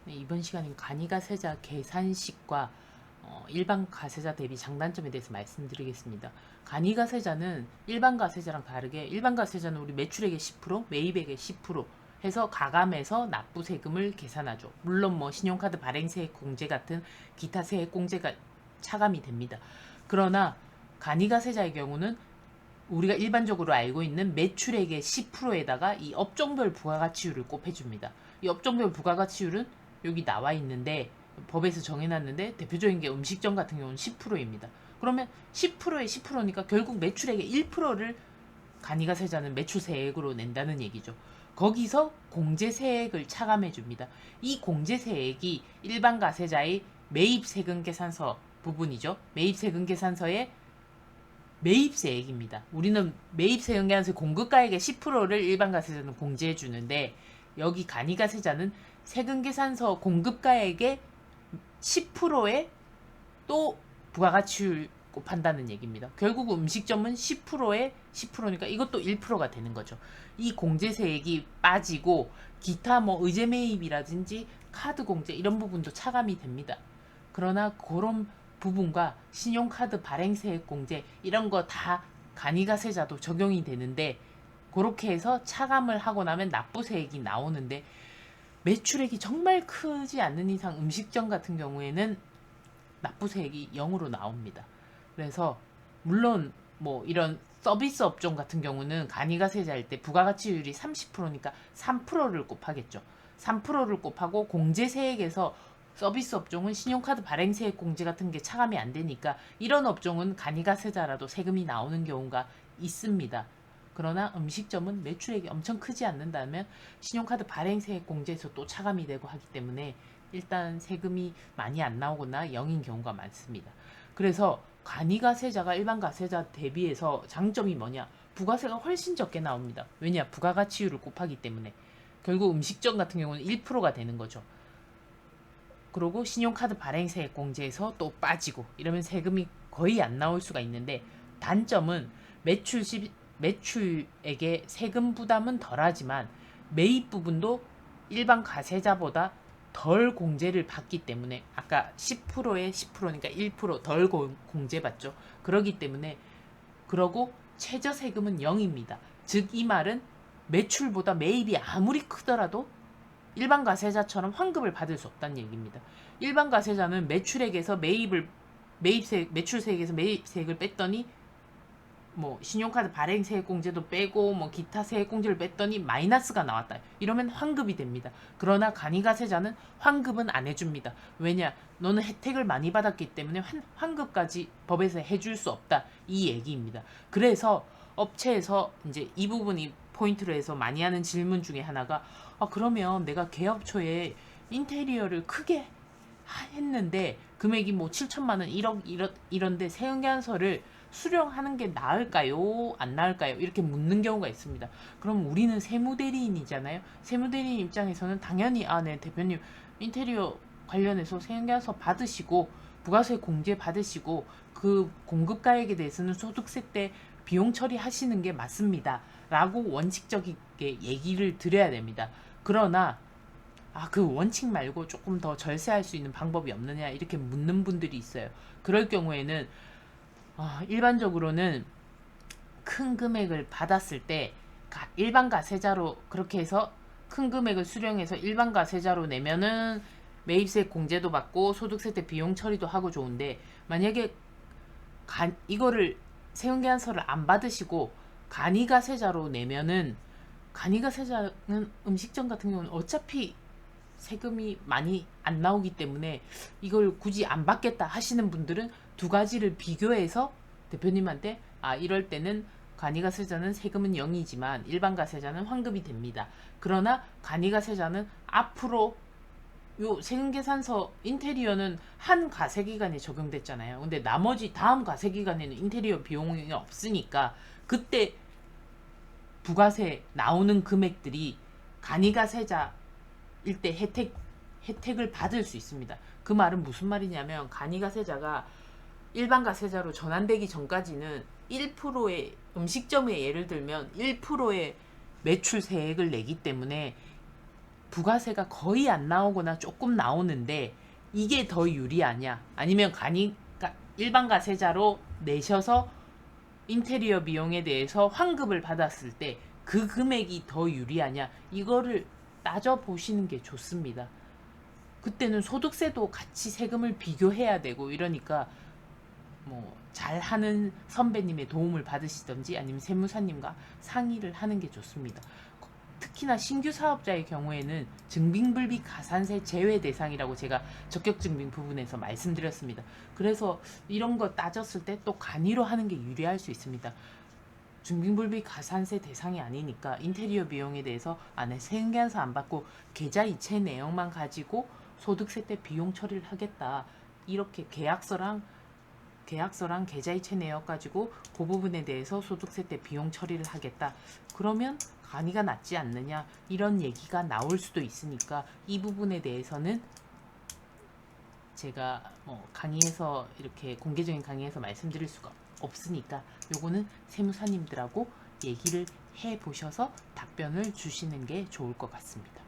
네, 이번 시간은 간이가세자 계산식과 일반 가세자 대비 장단점에 대해서 말씀드리겠습니다. 간이가세자는 일반 가세자랑 다르게 일반 가세자는 우리 매출액의 10%, 매입액의 10% 해서 가감해서 납부 세금을 계산하죠. 물론 뭐 신용카드 발행세액 공제 같은 기타 세액 공제가 차감이 됩니다. 그러나 간이가세자의 경우는 우리가 일반적으로 알고 있는 매출액의 10%에다가 이 업종별 부가가치율을 곱해줍니다. 이 업종별 부가가치율은 여기 나와 있는데 법에서 정해놨는데 대표적인 게 음식점 같은 경우는 10%입니다. 그러면 10%에 10%니까 결국 매출액의 1%를 간이가세자는 매출세액으로 낸다는 얘기죠. 거기서 공제세액을 차감해 줍니다. 이 공제세액이 일반 가세자의 매입세금계산서 부분이죠. 매입세금계산서에 매입세액입니다. 우리는 매입세금계산서 공급가액의 10%를 일반 가세자는 공제해 주는데 여기 간이가세자는 세금계산서 공급가액의 10%에 또 부가가치율 곱한다는 얘기입니다. 결국 음식점은 10%에 10%니까 이것도 1%가 되는 거죠. 이 공제세액이 빠지고 기타 뭐 의제 매입이라든지 카드 공제 이런 부분도 차감이 됩니다. 그러나 그런 부분과 신용카드 발행세액 공제 이런 거 다 간이가세자도 적용이 되는데 그렇게 해서 차감을 하고 나면 납부세액이 나오는데 매출액이 정말 크지 않는 이상 음식점 같은 경우에는 납부세액이 0으로 나옵니다. 그래서 물론 뭐 이런 서비스 업종 같은 경우는 간이가세자일 때 부가가치율이 30%니까 3%를 곱하겠죠. 3%를 곱하고 공제세액에서 서비스 업종은 신용카드 발행세액 공제 같은 게 차감이 안 되니까 이런 업종은 간이가세자라도 세금이 나오는 경우가 있습니다. 그러나 음식점은 매출액이 엄청 크지 않는다면 신용카드 발행세액 공제에서 또 차감이 되고 하기 때문에 일단 세금이 많이 안 나오거나 0인 경우가 많습니다. 그래서 간이가세자가 일반 가세자 대비해서 장점이 뭐냐? 부가세가 훨씬 적게 나옵니다. 왜냐? 부가가치율을 곱하기 때문에. 결국 음식점 같은 경우는 1%가 되는 거죠. 그리고 신용카드 발행세액 공제에서 또 빠지고 이러면 세금이 거의 안 나올 수가 있는데 단점은 매출액의 세금 부담은 덜하지만 매입 부분도 일반 가세자보다 덜 공제를 받기 때문에 아까 10%에 10%니까 1%덜 공제받죠. 그러기 때문에 그러고 최저 세금은 0입니다. 즉 이 말은 매출보다 매입이 아무리 크더라도 일반 가세자처럼 환급을 받을 수 없다는 얘기입니다. 일반 가세자는 매출액에서 매출세액에서 매입세액을 뺐더니 뭐 신용카드 발행세액 공제도 빼고 뭐 기타 세액 공제를 뺐더니 마이너스가 나왔다. 이러면 환급이 됩니다. 그러나 간이가세자는 환급은 안 해줍니다. 왜냐? 너는 혜택을 많이 받았기 때문에 환급까지 법에서 해줄 수 없다. 이 얘기입니다. 그래서 업체에서 이제 이 부분이 포인트로 해서 많이 하는 질문 중에 하나가 그러면 내가 개업 초에 인테리어를 크게 했는데 금액이 뭐 7천만 원, 1억 이런데 세금계산서를 수령하는 게 나을까요? 안 나을까요? 이렇게 묻는 경우가 있습니다. 그럼 우리는 세무대리인이잖아요. 세무대리인 입장에서는 당연히 네 대표님 인테리어 관련해서 세금계산서 받으시고 부가세 공제 받으시고 그 공급가액에 대해서는 소득세 때 비용 처리하시는 게 맞습니다. 라고 원칙적이게 얘기를 드려야 됩니다. 그러나 그 원칙 말고 조금 더 절세할 수 있는 방법이 없느냐 이렇게 묻는 분들이 있어요. 그럴 경우에는 일반적으로는 큰 금액을 받았을 때 일반 가세자로 그렇게 해서 큰 금액을 수령해서 일반 가세자로 내면은 매입세 공제도 받고 소득세 때 비용 처리도 하고 좋은데 만약에 이거를 세금계산서를 안 받으시고 간이가세자로 내면은 간이가세자는 음식점 같은 경우는 어차피 세금이 많이 안 나오기 때문에 이걸 굳이 안 받겠다 하시는 분들은 두 가지를 비교해서 대표님한테 이럴 때는 간이가세자는 세금은 0이지만 일반 가세자는 환급이 됩니다. 그러나 간이가세자는 앞으로 요 세금계산서 인테리어는 한 가세기간에 적용됐잖아요. 근데 나머지 다음 가세기간에는 인테리어 비용이 없으니까 그때 부가세 나오는 금액들이 간이가세자일 때 혜택을 받을 수 있습니다. 그 말은 무슨 말이냐면 간이가세자가 일반 가세자로 전환되기 전까지는 1%의 음식점에 예를 들면 1%의 매출세액을 내기 때문에 부가세가 거의 안 나오거나 조금 나오는데 이게 더 유리하냐? 아니면 일반 가세자로 내셔서 인테리어 비용에 대해서 환급을 받았을 때 그 금액이 더 유리하냐? 이거를 따져보시는 게 좋습니다. 그때는 소득세도 같이 세금을 비교해야 되고 이러니까 뭐 잘하는 선배님의 도움을 받으시던지 아니면 세무사님과 상의를 하는 게 좋습니다. 특히나 신규 사업자의 경우에는 증빙불비 가산세 제외 대상이라고 제가 적격증빙 부분에서 말씀드렸습니다. 그래서 이런 거 따졌을 때 또 간이로 하는 게 유리할 수 있습니다. 증빙불비 가산세 대상이 아니니까 인테리어 비용에 대해서 안에 세금계산서 안 받고 계좌 이체 내역만 가지고 소득세 때 비용 처리를 하겠다. 이렇게 계약서랑 계좌 이체 내역 가지고 그 부분에 대해서 소득세 때 비용 처리를 하겠다. 그러면 간이가 낫지 않느냐 이런 얘기가 나올 수도 있으니까 이 부분에 대해서는 제가 뭐 강의에서 이렇게 공개적인 강의에서 말씀드릴 수가 없으니까 요거는 세무사님들하고 얘기를 해 보셔서 답변을 주시는 게 좋을 것 같습니다.